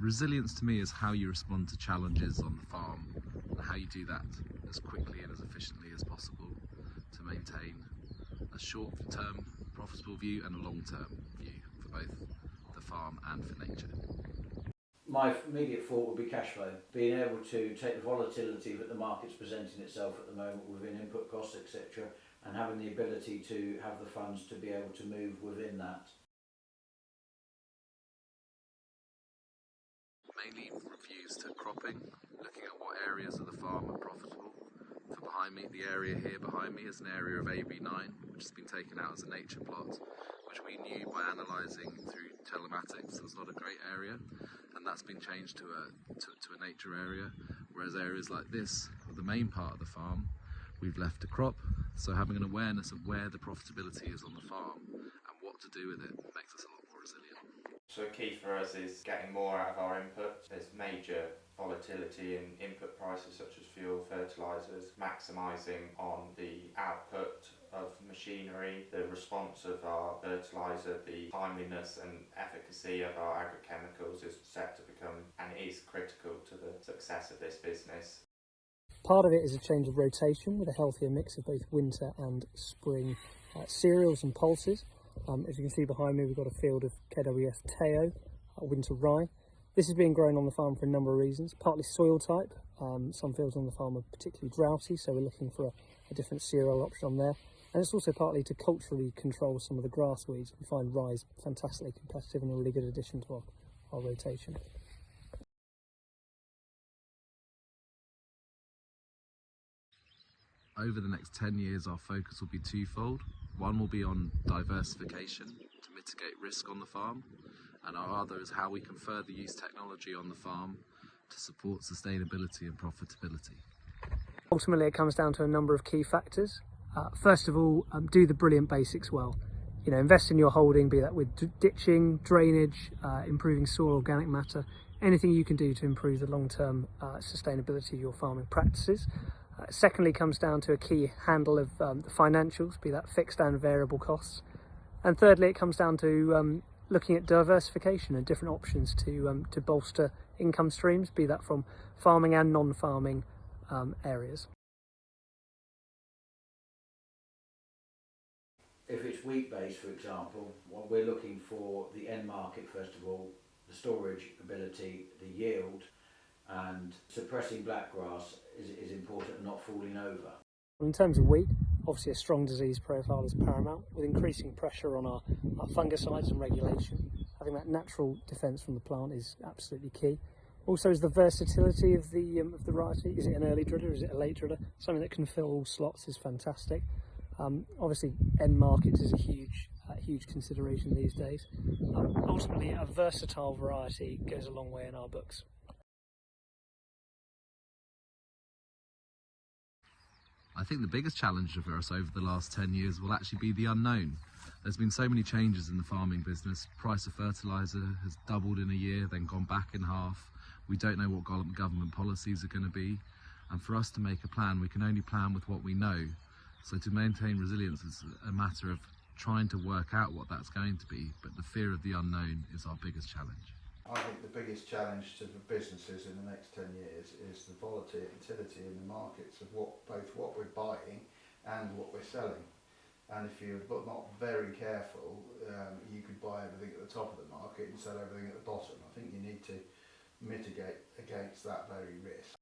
Resilience to me is how you respond to challenges on the farm and how you do that as quickly and as efficiently as possible to maintain a short-term profitable view and a long-term view for both the farm and for nature. My immediate thought would be cash flow, being able to take the volatility that the market's presenting itself at the moment within input costs, etc., and having the ability to have the funds to be able to move within that. Mainly reviews to cropping, looking at what areas of the farm are profitable. For behind me, the area here behind me is an area of AB9, which has been taken out as a nature plot, which we knew by analysing through telematics was not a great area, and that's been changed to a nature area, whereas areas like this, the main part of the farm, we've left a crop, so having an awareness of where the profitability is on the farm and what to do with it makes us a lot more resilient. So key for us is getting more out of our input. There's major volatility in input prices such as fuel, fertilisers, maximising on the output of machinery, the response of our fertiliser, the timeliness and efficacy of our agrochemicals is set to become and is critical to the success of this business. Part of it is a change of rotation with a healthier mix of both winter and spring cereals and pulses. As you can see behind me, we've got a field of KWS Teo, winter rye. This is being grown on the farm for a number of reasons, partly soil type. Some fields on the farm are particularly droughty, so we're looking for a different cereal option on there. And it's also partly to culturally control some of the grass weeds. We find rye is fantastically competitive and a really good addition to our rotation. Over the next 10 years, our focus will be twofold. One will be on diversification to mitigate risk on the farm, and our other is how we can further use technology on the farm to support sustainability and profitability. Ultimately, it comes down to a number of key factors. First of all, do the brilliant basics well. You know, invest in your holding, be that with ditching, drainage, improving soil organic matter, anything you can do to improve the long-term sustainability of your farming practices. Secondly, comes down to a key handle of the financials, be that fixed and variable costs. And thirdly, it comes down to looking at diversification and different options to bolster income streams, be that from farming and non-farming areas. If it's wheat-based, for example, what we're looking for the end market, first of all, the storage ability, the yield, and suppressing blackgrass is important and not falling over. In terms of wheat, obviously a strong disease profile is paramount, with increasing pressure on our fungicides and regulation. Having that natural defence from the plant is absolutely key. Also is the versatility of the variety. Is it an early driller, is it a late driller? Something that can fill all slots is fantastic. Obviously end markets is a huge consideration these days. Ultimately a versatile variety goes a long way in our books. I think the biggest challenge for us over the last 10 years will actually be the unknown. There's been so many changes in the farming business. Price of fertiliser has doubled in a year, then gone back in half. We don't know what government policies are going to be. And for us to make a plan, we can only plan with what we know. So to maintain resilience is a matter of trying to work out what that's going to be, but the fear of the unknown is our biggest challenge. I think the biggest challenge to the businesses in the next 10 years is the volatility in the markets of both what we're buying and what we're selling. And if you're not very careful, you could buy everything at the top of the market and sell everything at the bottom. I think you need to mitigate against that very risk.